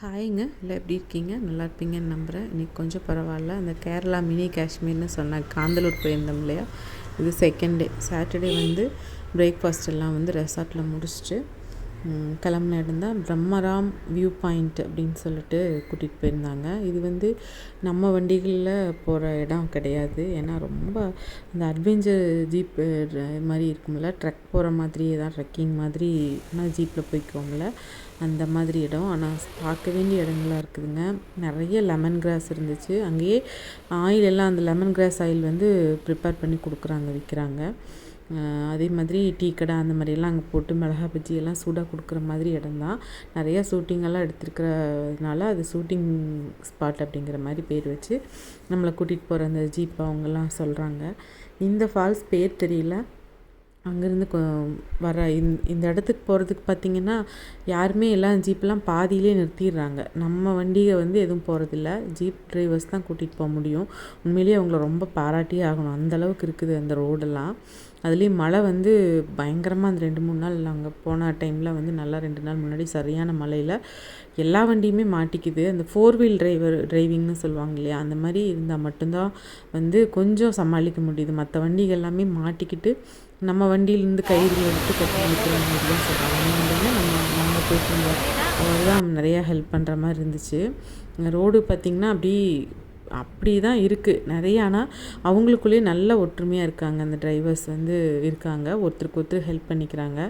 ஹாய்ங்க, எல்லாம் எப்படி இருக்கீங்க? நல்லா இருப்பீங்கன்னு நம்புகிறேன். இன்றைக்கி கொஞ்சம் பரவாயில்ல. அந்த கேரளா மினி காஷ்மீர்னு சொன்னாங்க, காந்தலூர் போயிருந்தோம் இல்லையா? இது செகண்ட் டே. சாட்டர்டே வந்து பிரேக்ஃபாஸ்ட் எல்லாம் வந்து ரெசார்ட்டில் முடிச்சுட்டு கிளம்புன இடம் தான் பிரம்மராம் வியூ பாயிண்ட் அப்படின்னு சொல்லிட்டு கூட்டிகிட்டு போயிருந்தாங்க. இது வந்து நம்ம வண்டிகளில் போகிற இடம் கிடையாது. ஏன்னா ரொம்ப இந்த அட்வென்ச்சர் ஜீப் மாதிரி இருக்கும்ல, ட்ரக் போகிற மாதிரியே தான், ட்ரெக்கிங் மாதிரி ஆனால் ஜீப்பில் போய்க்குவோம்ல, அந்த மாதிரி இடம். ஆனால் பார்க்க வேண்டிய இடங்களாக இருக்குதுங்க. நிறைய லெமன் கிராஸ் இருந்துச்சு. அங்கேயே ஆயில் எல்லாம் அந்த லெமன் கிராஸ் ஆயில் வந்து ப்ரிப்பேர் பண்ணி கொடுக்குறாங்க, விற்கிறாங்க. அதே மாதிரி டீ கடை அந்த மாதிரியெல்லாம் அங்கே போட்டு மிளகா பஜ்ஜி எல்லாம் சூடாக கொடுக்குற மாதிரி இடம்தான். நிறையா ஷூட்டிங்கெல்லாம் எடுத்துருக்கிறதுனால அது ஷூட்டிங் ஸ்பாட் அப்படிங்கிற மாதிரி பேர் வச்சு நம்மளை கூட்டிகிட்டு போகிற அந்த ஜீப் அவங்கெல்லாம் சொல்கிறாங்க. இந்த ஃபால்ஸ் பேர் தெரியல. அங்கேருந்து வர இந்த இடத்துக்கு போகிறதுக்கு பார்த்திங்கன்னா யாருமே எல்லாம் ஜீப்பெலாம் பாதியிலே நிறுத்திடுறாங்க. நம்ம வண்டியை வந்து எதுவும் போகிறதில்ல, ஜீப் டிரைவர்ஸ் தான் கூட்டிகிட்டு போக முடியும். உண்மையிலேயே அவங்கள ரொம்ப பாராட்டியே ஆகணும், அந்தளவுக்கு இருக்குது அந்த ரோடெல்லாம். அதுலேயும் மழை வந்து பயங்கரமாக அந்த 2-3 நாள் அங்கே போன டைமில் வந்து நல்லா 2 நாள் முன்னாடி சரியான மழையில் எல்லா வண்டியுமே மாட்டிக்குது. அந்த 4 வீல் டிரைவிங்னு சொல்லுவாங்க இல்லையா, அந்த மாதிரி இருந்தால் மட்டும்தான் வந்து கொஞ்சம் சமாளிக்க முடியுது. மற்ற வண்டிகள் எல்லாமே மாட்டிக்கிட்டு நம்ம வண்டியிலேருந்து கயிறுகள் எடுத்து கட்டி வைக்கிற மாதிரி தான் சொல்கிறாங்க. நம்ம போயிட்டு அவர் தான் நிறையா ஹெல்ப் பண்ணுற மாதிரி இருந்துச்சு. ரோடு பார்த்திங்கன்னா அப்படி தான் இருக்குது நிறைய. ஆனால் அவங்களுக்குள்ளேயே நல்ல ஒற்றுமையாக இருக்காங்க, அந்த டிரைவர்ஸ் வந்து இருக்காங்க, ஒருத்தருக்கு ஒருத்தர் ஹெல்ப் பண்ணிக்கிறாங்க.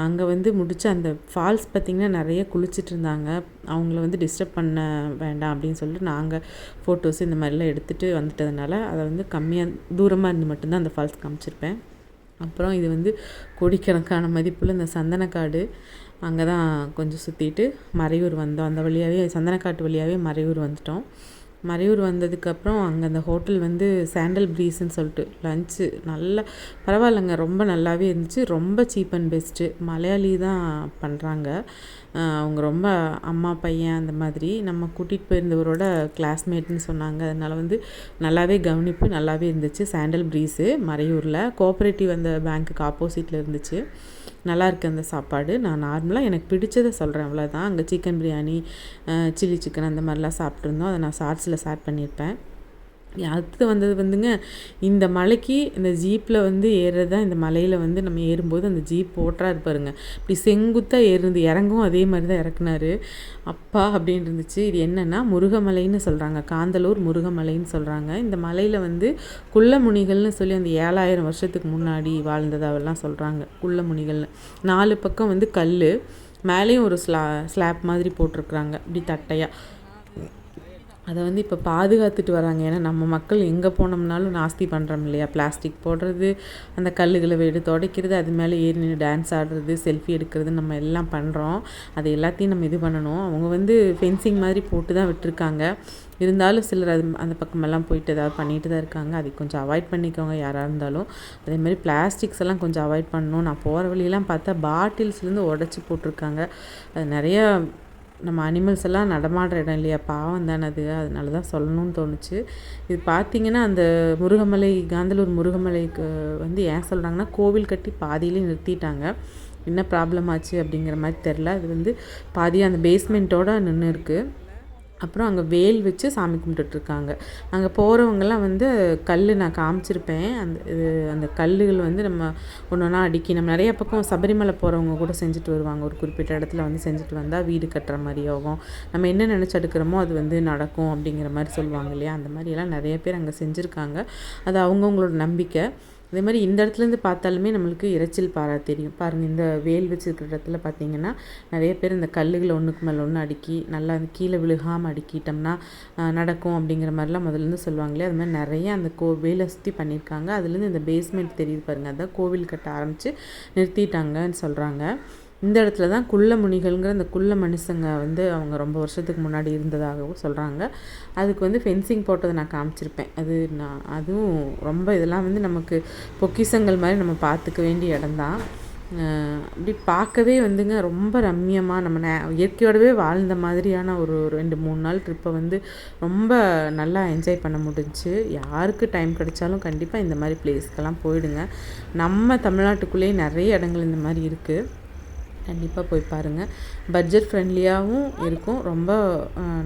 அங்கே வந்து முடிச்சு அந்த ஃபால்ஸ் பார்த்திங்கன்னா நிறைய குளிச்சுட்டு இருந்தாங்க. அவங்கள வந்து டிஸ்டர்ப் பண்ண வேண்டாம் அப்படின்னு சொல்லிட்டு நாங்கள் ஃபோட்டோஸ் இந்த மாதிரிலாம் எடுத்துகிட்டு வந்துட்டதுனால அதை வந்து கம்மியாக தூரமாக இருந்து மட்டும்தான் அந்த ஃபால்ஸ் காமிச்சிருப்பேன். அப்புறம் இது வந்து கோடிக்கணக்கான மதிப்புள்ள இந்த சந்தனக்காடு, அங்கே தான் கொஞ்சம் சுற்றிட்டு மறையூர் வந்தோம். அந்த வழியாகவே சந்தனக்காட்டு வழியாகவே மறையூர் வந்துட்டோம். மறையூர் வந்ததுக்கப்புறம் அங்கே அந்த ஹோட்டல் வந்து சாண்டல் ப்ரீஸ்ன்னு சொல்லிட்டு லன்ச்சு நல்லா பரவாயில்லைங்க, ரொம்ப நல்லாவே இருந்துச்சு. ரொம்ப சீப் அண்ட் பெஸ்ட்டு. மலையாளி தான் பண்ணுறாங்க. அவங்க ரொம்ப அம்மா பையன் அந்த மாதிரி நம்ம கூட்டிகிட்டு போயிருந்தவரோட கிளாஸ்மேட்னு சொன்னாங்க. அதனால் வந்து நல்லாவே கவனிப்பு நல்லாவே இருந்துச்சு. சாண்டல் ப்ரீஸு மறையூரில் கோஆப்ரேட்டிவ் அந்த பேங்க்குக்கு ஆப்போசிட்டில் இருந்துச்சு. நல்லாயிருக்கு அந்த சாப்பாடு. நான் நார்மலாக எனக்கு பிடிச்சதை சொல்கிறேன், அவ்வளோதான். அங்கே சிக்கன் பிரியாணி, சில்லி சிக்கன் அந்த மாதிரிலாம் சாப்பிட்ருந்தோம். அதை நான் ஷார்ட்ஸில் ஷேர் பண்ணியிருப்பேன். அடுத்து வந்தது வந்துங்க, இந்த மலைக்கு இந்த ஜீப்பில் வந்து ஏறுறது தான். இந்த மலையில் வந்து நம்ம ஏறும்போது அந்த ஜீப் ஓட்டுறாரு பாருங்க, இப்படி செங்குத்தாக இறங்கும் அதே மாதிரி தான் இறக்குனாரு. அப்பா அப்படின்னு இருந்துச்சு. இது என்னென்னா முருகமலைன்னு சொல்கிறாங்க, காந்தலூர் முருகமலைன்னு சொல்கிறாங்க. இந்த மலையில் வந்து குள்ளமுனிகள்னு சொல்லி அந்த 7000 வருஷத்துக்கு முன்னாடி வாழ்ந்ததாவெல்லாம் சொல்கிறாங்க. குள்ளமுனிகள்னு 4 பக்கம் வந்து கல், மேலேயும் ஒரு ஸ்லாப் மாதிரி போட்டிருக்குறாங்க இப்படி தட்டையாக. அதை வந்து இப்போ பாதுகாத்துட்டு வராங்க. ஏன்னா நம்ம மக்கள் எங்கே போனோம்னாலும் நாஸ்தி பண்ணுறோம் இல்லையா, பிளாஸ்டிக் போடுறது, அந்த கல்லுகளை எடுத்து துடைக்கிறது, அது மேலே ஏறி நின்று டான்ஸ் ஆடுறது, செல்ஃபி எடுக்கிறது, நம்ம எல்லாம் பண்ணுறோம். அது எல்லாத்தையும் நம்ம இது பண்ணணும். அவங்க வந்து ஃபென்சிங் மாதிரி போட்டு தான் விட்டுருக்காங்க. இருந்தாலும் சிலர் அந்த பக்கமெல்லாம் போயிட்டு ஏதாவது பண்ணிட்டு தான் இருக்காங்க. அதை கொஞ்சம் அவாய்ட் பண்ணிக்கோங்க யாராக இருந்தாலும். அதேமாதிரி பிளாஸ்டிக்ஸ் எல்லாம் கொஞ்சம் அவாய்ட் பண்ணணும். நான் போகிற வழியெல்லாம் பார்த்தா பாட்டில்ஸ்லேருந்து உடச்சி போட்டிருக்காங்க. அது நிறையா நம்ம அனிமல்ஸ் எல்லாம் நடமாடுற இடம் இல்லையா, பாவம் தானே அது, அதனால தான் சொல்லணும்னு தோணுச்சு. இது பார்த்திங்கன்னா அந்த முருகமலை, காந்தலூர் முருகமலைக்கு வந்து ஏன் சொல்கிறாங்கன்னா, கோவில் கட்டி பாதியிலே நிறுத்திட்டாங்க. என்ன ப்ராப்ளம் ஆச்சு அப்படிங்கிற மாதிரி தெரில. அது வந்து பாதியாக அந்த பேஸ்மெண்ட்டோடு நின்று இருக்குது. அப்புறம் அங்கே வேல் வச்சு சாமி கும்பிட்டுட்ருக்காங்க. அங்கே போகிறவங்கெல்லாம் வந்து கல் நான் காமிச்சிருப்பேன். அந்த கல்லுகள் வந்து நம்ம ஒன்று ஒன்றா அடுக்கி, நம்ம நிறைய பக்கம் சபரிமலை போகிறவங்க கூட செஞ்சுட்டு வருவாங்க. ஒரு குறிப்பிட்ட இடத்துல வந்து செஞ்சுட்டு வந்தால் வீடு கட்டுற மாதிரி ஆகும், நம்ம என்ன நினச்சி எடுக்கிறோமோ அது வந்து நடக்கும் அப்படிங்கிற மாதிரி சொல்லுவாங்க இல்லையா. அந்த மாதிரியெல்லாம் நிறைய பேர் அங்கே செஞ்சுருக்காங்க. அது அவங்கவுங்களோட நம்பிக்கை. அதே மாதிரி இந்த இடத்துலேருந்து பார்த்தாலுமே நம்மளுக்கு இறைச்சல் தெரியும் பாருங்கள். இந்த வேல் வச்சுருக்கிற இடத்துல பார்த்திங்கன்னா நிறைய பேர் இந்த கல்லுகளை ஒன்றுக்கு மேலே ஒன்று அடுக்கி நல்லா கீழே விழுகாமல் அடுக்கிட்டோம்னா நடக்கும் அப்படிங்கிற மாதிரிலாம் முதல்லேருந்து சொல்லுவாங்களே. அது மாதிரி நிறைய அந்த வேலை சுற்றி பண்ணியிருக்காங்க. அதுலேருந்து இந்த பேஸ்மெண்ட் தெரியுது பாருங்கள், அதான் கோவில் கட்ட ஆரம்பித்து நிறுத்திட்டாங்கன்னு சொல்கிறாங்க. இந்த இடத்துல தான் குள்ள முனிகள்ங்கிற அந்த குள்ள மனுஷங்க வந்து அவங்க ரொம்ப வருஷத்துக்கு முன்னாடி இருந்ததாகவும் சொல்கிறாங்க. அதுக்கு வந்து ஃபென்சிங் போட்டதை நான் காமிச்சிருப்பேன். அதுவும் ரொம்ப இதெல்லாம் வந்து நமக்கு பொக்கிஷங்கள் மாதிரி நம்ம பார்த்துக்க வேண்டிய இடம்தான். அப்படி பார்க்கவே வந்துங்க ரொம்ப ரம்மியமாக நம்ம இயற்கையோடவே வாழ்ந்த மாதிரியான ஒரு 2-3 நாள் ட்ரிப்பை வந்து ரொம்ப நல்லா என்ஜாய் பண்ண முடிஞ்சுச்சு. யாருக்கு டைம் கிடைச்சாலும் கண்டிப்பாக இந்த மாதிரி பிளேஸ்க்கெல்லாம் போயிடுங்க. நம்ம தமிழ்நாட்டுக்குள்ளேயே நிறைய இடங்கள் இந்த மாதிரி இருக்குது. கண்டிப்பாக போய் பாருங்கள். பட்ஜெட் ஃப்ரெண்ட்லியாகவும் இருக்கும். ரொம்ப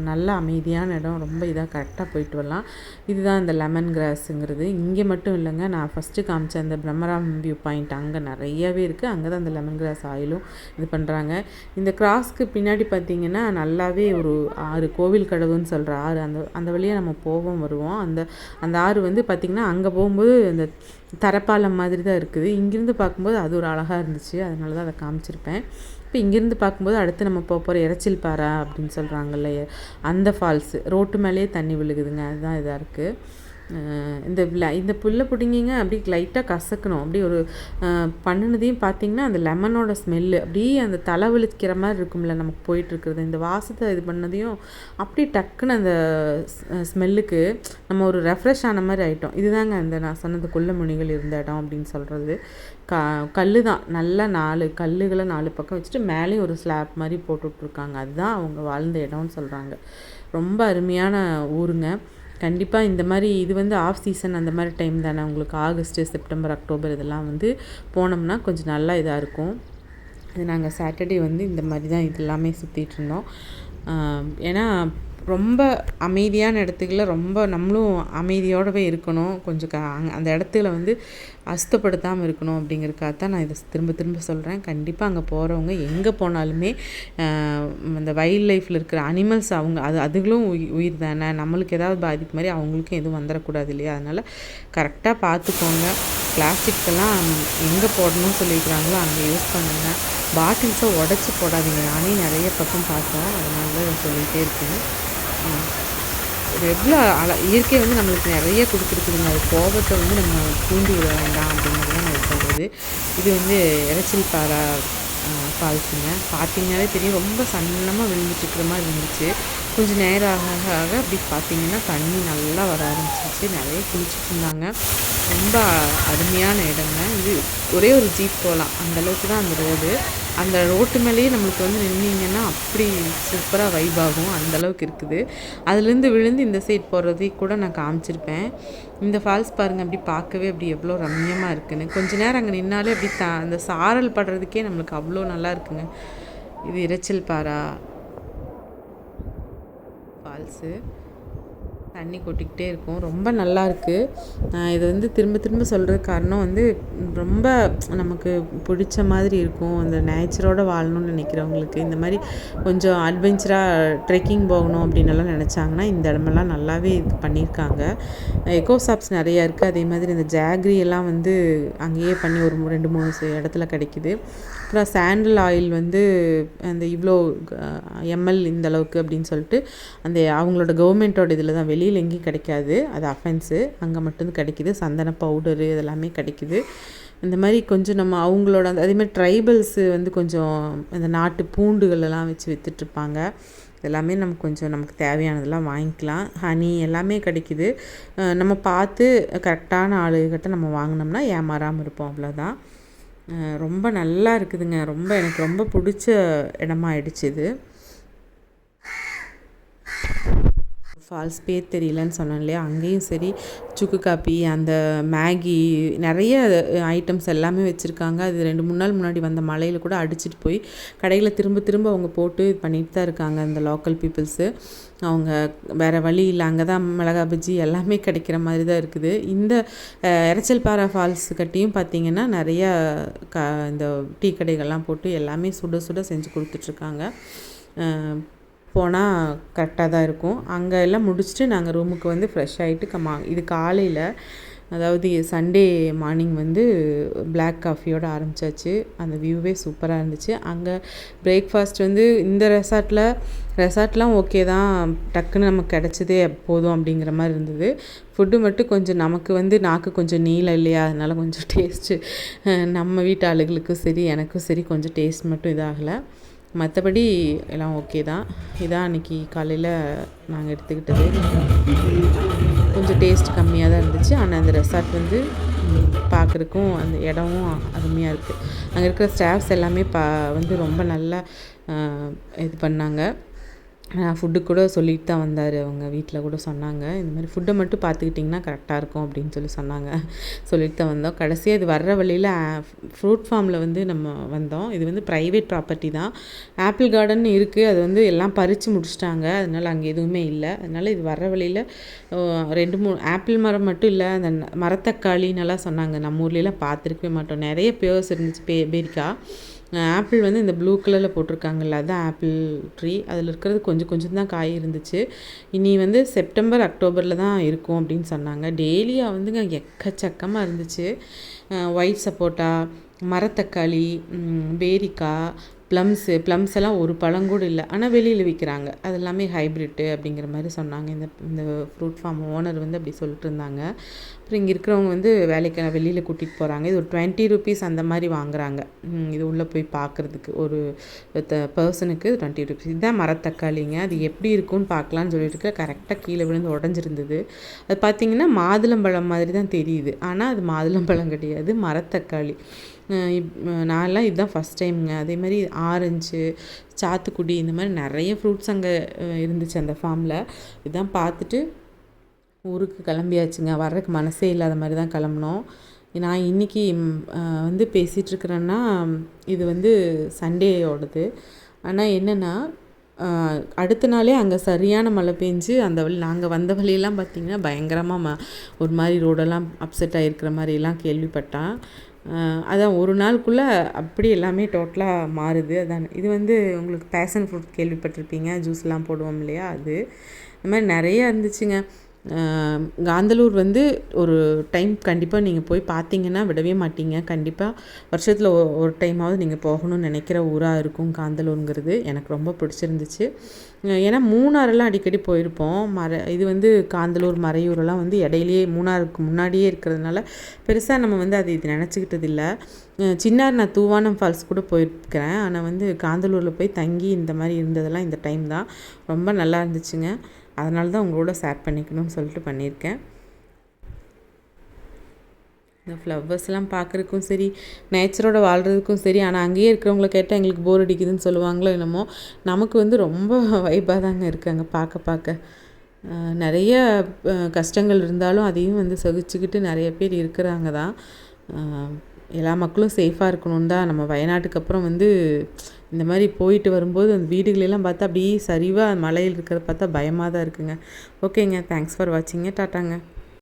நல்ல அமைதியான இடம், ரொம்ப இதாக கரெக்டாக போயிட்டு வரலாம். இதுதான் இந்த லெமன் கிராஸுங்கிறது. இங்கே மட்டும் இல்லைங்க, நான் ஃபஸ்ட்டு காமிச்ச அந்த பிரம்மராம் வியூ பாயிண்ட் அங்கே நிறையவே இருக்குது. அங்கே தான் அந்த லெமன் கிராஸ் ஆயிலும் இது பண்ணுறாங்க. இந்த கிராஸ்க்கு பின்னாடி பார்த்திங்கன்னா நல்லாவே ஒரு ஆறு, கோவில் கடவுன்னு சொல்கிற ஆறு, அந்த வழியாக நம்ம போவோம் வருவோம். அந்த ஆறு வந்து பார்த்திங்கன்னா அங்கே போகும்போது அந்த தரப்பாலம் மாதிரி தான் இருக்குது. இங்கேருந்து பார்க்கும்போது அது ஒரு அழகாக இருந்துச்சு, அதனால தான் அதை காமிச்சிருப்பேன். இப்போ இங்கேருந்து பார்க்கும்போது அடுத்து நம்ம போகிற இறைச்சில் பாறை அப்படின்னு சொல்கிறாங்கல்ல, அந்த ஃபால்ஸு ரோட்டு மேலேயே தண்ணி விழுகுதுங்க. அதுதான் இதாக இருக்குது. இந்த புல்லை பிடிங்கிங்க அப்படி லைட்டாக கசக்கணும். அப்படி ஒரு பண்ணினதையும் பார்த்திங்கன்னா அந்த லெமனோட ஸ்மெல்லு அப்படியே அந்த தலை வலிக்கிற மாதிரி இருக்கும்ல நமக்கு போயிட்டுருக்குறது. இந்த வாசத்தை இது பண்ணதையும் அப்படி டக்குன்னு அந்த ஸ்மெல்லுக்கு நம்ம ஒரு ரெஃப்ரெஷ் ஆன மாதிரி ஆகிட்டோம். இதுதாங்க அந்த நான் சொன்னது கொல்லமுனிகள் இருந்த இடம் அப்படின்னு சொல்கிறது. கல் தான், நல்லா 4 கல்லுகளை 4 பக்கம் வச்சுட்டு மேலேயும் ஒரு ஸ்லாப் மாதிரி போட்டுட்ருக்காங்க. அதுதான் அவங்க வாழ்ந்த இடம்னு சொல்கிறாங்க. ரொம்ப அருமையான ஊருங்க. கண்டிப்பாக இந்த மாதிரி இது வந்து ஆஃப் சீசன் அந்த மாதிரி டைம் தானே உங்களுக்கு, ஆகஸ்ட்டு, செப்டம்பர், அக்டோபர் இதெல்லாம் வந்து போனோம்னா கொஞ்சம் நல்லா இதாக இருக்கும். இது நாங்கள் சாட்டர்டே வந்து இந்த மாதிரி தான் இது எல்லாமே சுற்றிட்டு இருந்தோம். ஏன்னா ரொம்ப அமைதியான இடத்துக்குள்ள ரொம்ப நம்மளும் அமைதியோடவே இருக்கணும். கொஞ்சம் அந்த இடத்துல வந்து அசுத்தப்படுத்தாமல் இருக்கணும் அப்படிங்கிறக்காக தான் நான் இதை திரும்ப திரும்ப சொல்கிறேன். கண்டிப்பாக அங்கே போகிறவங்க எங்கே போனாலுமே அந்த வைல்ட் லைஃப்பில் இருக்கிற அனிமல்ஸ் அதுகளும் உயிர் தானே, நம்மளுக்கு ஏதாவது பாதிப்பு மாதிரி அவங்களுக்கும் எதுவும் வந்துடக்கூடாது இல்லையா? அதனால் கரெக்டாக பார்த்துக்கோங்க. பிளாஸ்டிக்கெல்லாம் எங்கே போடணும்னு சொல்லியிருக்கிறாங்களோ அங்கே யூஸ் பண்ணுங்கள். பாட்டில்ஸை உடச்சி போடாதீங்க. நானே நிறைய பக்கம் பார்த்தோம், அதனால தான் சொல்லிகிட்டே இருக்கேன். இது எவ்வளோ இயற்கை வந்து நம்மளுக்கு நிறைய கொடுத்துருக்குதுங்க. அது கோபத்தை வந்து நம்ம தூண்டி விட வேண்டாம் அப்படிங்கிறது தான் நான் சொல்கிறது. இது வந்து இறைச்சில் பாறை ஃபால்ஸுங்க. பார்த்திங்கனாலே தெரியும், ரொம்ப சன்னமாக விழுந்துட்டுருக்குற மாதிரி இருந்துச்சு. கொஞ்சம் நேரம் ஆக அப்படி பார்த்திங்கன்னா தண்ணி நல்லா வர ஆரம்பிச்சிச்சு. நிறைய குளிச்சுட்டு இருந்தாங்க. ரொம்ப அருமையான இடங்க. இது ஒரே ஒரு ஜீப் போகலாம், அந்தளவுக்கு தான் அந்த ரோடு. அந்த ரோட்டு மேலேயே நம்மளுக்கு வந்து நின்னீங்கன்னா அப்படி சூப்பராக வைப் ஆகும், அந்தளவுக்கு இருக்குது. அதுலேருந்து விழுந்து இந்த சைட் போகிறதையும் கூட நான் காமிச்சிருப்பேன். இந்த ஃபால்ஸ் பாருங்கள், அப்படி பார்க்கவே அப்படி எவ்வளோ ரம்மியமாக இருக்குதுன்னு. கொஞ்ச நேரம் அங்கே நின்னாலே அப்படி அந்த சாரல் படுறதுக்கே நம்மளுக்கு அவ்வளோ நல்லா இருக்குங்க. இது இறைச்சில் பாறை ஃபால்ஸு. தண்ணி கொட்டிக்கிட்டே இருக்கும், ரொம்ப நல்லாயிருக்கு. இது வந்து திரும்ப திரும்ப சொல்கிறதுக்கு காரணம் வந்து ரொம்ப நமக்கு பிடிச்ச மாதிரி இருக்கும். அந்த நேச்சரோடு வாழணும்னு நினைக்கிறவங்களுக்கு, இந்த மாதிரி கொஞ்சம் அட்வென்ச்சராக ட்ரெக்கிங் போகணும் அப்படின்னலாம் நினச்சாங்கன்னா இந்த இடமெல்லாம் நல்லாவே இது பண்ணியிருக்காங்க. எக்கோ ஷாப்ஸ் நிறையா இருக்குது. அதே மாதிரி இந்த ஜாக்ரி எல்லாம் வந்து அங்கேயே பண்ணி ஒரு 2-3 இடத்துல கிடைக்கிது. அப்புறம் சாண்டில் ஆயில் வந்து அந்த இவ்வளோ எம்எல் இந்த அளவுக்கு அப்படின்னு சொல்லிட்டு அந்த அவங்களோட கவர்மெண்ட்டோட இதில் தான், வெளியில் எங்கேயும் கிடைக்காது, அது அஃபென்ஸு, அங்கே மட்டும் கிடைக்கிது. சந்தன பவுடரு இதெல்லாமே கிடைக்கிது. இந்த மாதிரி கொஞ்சம் நம்ம அவங்களோட அதேமாதிரி ட்ரைபல்ஸு வந்து கொஞ்சம் இந்த நாட்டு பூண்டுகளெல்லாம் வச்சு விற்றுட்ருப்பாங்க. எல்லாமே நமக்கு தேவையானதெல்லாம் வாங்கிக்கலாம். ஹனி எல்லாமே கிடைக்கிது. நம்ம பார்த்து கரெக்டான ஆளுகிட்ட நம்ம வாங்கினோம்னா ஏமாறாமல் இருப்போம், அவ்வளோதான். ரொம்ப நல்லா இருக்குதுங்க. எனக்கு ரொம்ப பிடிச்ச இடமாயிடுச்சு இது. ஃபால்ஸ் பேர் தெரியலன்னு சொன்னேன் இல்லையா, அங்கேயும் சரி சுக்கு காப்பி, அந்த மேகி, நிறைய ஐட்டம்ஸ் எல்லாமே வச்சுருக்காங்க. அது 2-3 நாள் முன்னாடி வந்த மழையில் கூட அடிச்சிட்டு போய் கடையில் திரும்ப அவங்க போட்டு இது பண்ணிட்டு தான் இருக்காங்க இந்த லோக்கல் பீப்புள்ஸு. அவங்க வேறு வழி இல்லை, அங்கே தான் மிளகா பஜ்ஜி எல்லாமே கிடைக்கிற மாதிரி தான் இருக்குது. இந்த இறைச்சல் பாறை ஃபால்ஸ் கட்டியும் பார்த்திங்கன்னா நிறையா இந்த டீ கடைகள்லாம் போட்டு எல்லாமே சுட சுட செஞ்சு கொடுத்துட்ருக்காங்க. போனால் கரெக்டாக தான் இருக்கும். அங்கே எல்லாம் முடிச்சுட்டு நாங்கள் ரூமுக்கு வந்து ஃப்ரெஷ் ஆகிட்டு இது காலையில், அதாவது சண்டே மார்னிங் வந்து பிளாக் காஃபியோடு ஆரம்பித்தாச்சு. அந்த வியூவே சூப்பராக இருந்துச்சு. அங்கே பிரேக்ஃபாஸ்ட் வந்து இந்த ரெசார்ட்லாம் ஓகே தான், டக்குன்னு நமக்கு கிடச்சதே போதும் அப்படிங்கிற மாதிரி இருந்தது. ஃபுட்டு மட்டும் கொஞ்சம் நமக்கு வந்து நாக்கு கொஞ்சம் நீளம் இல்லையா, அதனால் கொஞ்சம் டேஸ்ட்டு நம்ம வீட்டு ஆளுகளுக்கும் சரி எனக்கும் சரி கொஞ்சம் டேஸ்ட் மட்டும் இதாகலை. மற்றபடி எல்லாம் ஓகே தான். இதான் அன்றைக்கி காலையில் நாங்கள் எடுத்துக்கிட்டது. கொஞ்சம் டேஸ்ட் கம்மியாக தான் இருந்துச்சு. ஆனால் அந்த ரெசார்ட் வந்து பார்க்குறக்கும் அந்த இடமும் அருமையாக இருக்குது. அங்கே இருக்கிற ஸ்டாஃப்ஸ் எல்லாமே வந்து ரொம்ப நல்லா இது பண்ணாங்க. ஃபுட்டு கூட சொல்லிட்டு தான் வந்தார். அவங்க வீட்டில் கூட சொன்னாங்க, இந்த மாதிரி ஃபுட்டை மட்டும் பார்த்துக்கிட்டிங்கன்னா கரெக்டாக இருக்கும் அப்படின்னு சொன்னாங்க. சொல்லிட்டு தான் வந்தோம். கடைசியாக இது வர்ற வழியில் ஃப்ரூட் ஃபார்மில் வந்து நம்ம வந்தோம். இது வந்து ப்ரைவேட் ப்ராப்பர்ட்டி தான். ஆப்பிள் கார்டன் இருக்குது, அது வந்து எல்லாம் பறித்து முடிச்சிட்டாங்க. அதனால் அங்கே எதுவுமே இல்லை. அதனால் இது வர்ற வழியில் 2-3 ஆப்பிள் மரம் மட்டும் இல்லை, அந்த மரத்தக்காளின்னெல்லாம் சொன்னாங்க. நம்ம ஊர்லலாம் பார்த்துருக்கவே மாட்டோம். நிறைய பேர்ஸ் இருந்துச்சு, பேரிக்காய். ஆப்பிள் வந்து இந்த ப்ளூ கலரில் போட்டிருக்காங்கல்ல, அதுதான் ஆப்பிள் ட்ரீ. அதில் இருக்கிறது கொஞ்சம் கொஞ்சம் தான் காய் இருந்துச்சு. இனி வந்து செப்டம்பர் அக்டோபரில் தான் இருக்கும் அப்படின்னு சொன்னாங்க. டெய்லியாக வந்துங்க எக்கச்சக்கமாக இருந்துச்சு. ஒயிட் சப்போட்டா, மரத்தக்காளி, பேரிக்காய், ப்ளம்ஸ் எல்லாம் ஒரு பழங்கூட இல்லை. ஆனால் வெளியில் விற்கிறாங்க. அது எல்லாமே ஹைப்ரிட்டு அப்படிங்கிற மாதிரி சொன்னாங்க. இந்த ஃப்ரூட் ஃபார்ம் ஓனர் வந்து அப்படி சொல்லிட்டு இருந்தாங்க. அப்புறம் இங்கே இருக்கிறவங்க வந்து வேலைக்கு வெளியில் கூட்டிகிட்டு போகிறாங்க. இது ஒரு 20 rupees அந்த மாதிரி வாங்குறாங்க. இது உள்ளே போய் பார்க்குறதுக்கு ஒரு பர்சனுக்கு 20 rupees. இதுதான் மரத்தக்காளிங்க. அது எப்படி இருக்கும்னு பார்க்கலான்னு சொல்லிட்டு கரெக்டாக கீழே விழுந்து உடஞ்சிருந்தது. அது பார்த்திங்கன்னா மாதுளம்பழம் மாதிரி தான் தெரியுது, ஆனால் அது மாதுளம்பழம் கிடையாது, மரத்தக்காளி. நான்லாம் இதுதான் ஃபஸ்ட் டைமுங்க. அதே மாதிரி ஆரஞ்சு, சாத்துக்குடி, இந்த மாதிரி நிறைய ஃப்ரூட்ஸ் அங்கே இருந்துச்சு அந்த ஃபார்மில். இதான் பார்த்துட்டு ஊருக்கு கிளம்பியாச்சுங்க. வர்றதுக்கு மனசே இல்லாத மாதிரி தான் கிளம்புனோம். நான் இன்றைக்கி வந்து பேசிகிட்ருக்கிறேன்னா இது வந்து சண்டேயோடது. ஆனால் என்னென்னா அடுத்த நாளே அங்கே சரியான மழை பெஞ்சு அந்த வழி நாங்கள் வந்த வழியெல்லாம் பார்த்திங்கன்னா பயங்கரமாக ஒரு மாதிரி ரோடெல்லாம் அப்செட் ஆகிருக்கிற மாதிரிலாம் கேள்விப்பட்டேன். அதான் ஒரு நாளுக்குள்ளே அப்படி எல்லாமே டோட்டலாக மாறுது. அதான் இது வந்து உங்களுக்கு பேஷன் ஃப்ரூட் கேள்விப்பட்டிருப்பீங்க, ஜூஸ்லாம் போடுவோம் இல்லையா, அது இந்த மாதிரி நிறையா இருந்துச்சுங்க. காந்தலூர் வந்து ஒரு டைம் கண்டிப்பாக நீங்கள் போய் பார்த்தீங்கன்னா விடவே மாட்டீங்க. கண்டிப்பாக வருஷத்தில் ஒரு டைமாவது நீங்கள் போகணும்னு நினைக்கிற ஊராக இருக்கும் காந்தலூருங்கிறது. எனக்கு ரொம்ப பிடிச்சிருந்துச்சு. ஏன்னா மூணாரெல்லாம் அடிக்கடி போயிருப்போம். இது வந்து காந்தலூர், மறையூரெல்லாம் வந்து இடையிலேயே மூணாருக்கு முன்னாடியே இருக்கிறதுனால பெருசாக நம்ம வந்து இது நினச்சிக்கிட்டது இல்லை. சின்னார் நான் தூவானம் ஃபால்ஸ் கூட போயிருக்கிறேன். ஆனால் வந்து காந்தலூரில் போய் தங்கி இந்த மாதிரி இருந்ததெல்லாம் இந்த டைம் தான். ரொம்ப நல்லா இருந்துச்சுங்க. அதனால தான் உங்களோட ஷேர் பண்ணிக்கணும்னு சொல்லிட்டு பண்ணியிருக்கேன். இந்த ஃப்ளவர்ஸ்லாம் பார்க்குறதுக்கும் சரி, நேச்சரோட வாழ்கிறதுக்கும் சரி. ஆனால் அங்கேயே இருக்கிறவங்கள கேட்டால் எங்களுக்கு போர் அடிக்குதுன்னு சொல்லுவாங்களோ என்னமோ, நமக்கு வந்து ரொம்ப வைப்பாக தாங்க இருக்காங்க பார்க்க. நிறைய கஷ்டங்கள் இருந்தாலும் அதையும் வந்து சகிச்சுக்கிட்டு நிறைய பேர் இருக்கிறாங்க தான். எல்லா மக்களும் சேஃபாக இருக்கணும்னு தான். நம்ம வயநாட்டுக்கு அப்புறம் வந்து இந்த மாதிரி போயிட்டு வரும்போது அந்த வீடுகளெல்லாம் பார்த்தா அப்படியே சரிவாக மலையில் இருக்கிறத பார்த்தா பயமாக தான் இருக்குங்க. ஓகேங்க, தேங்க்ஸ் ஃபார் வாட்சிங்க. டாட்டாங்க.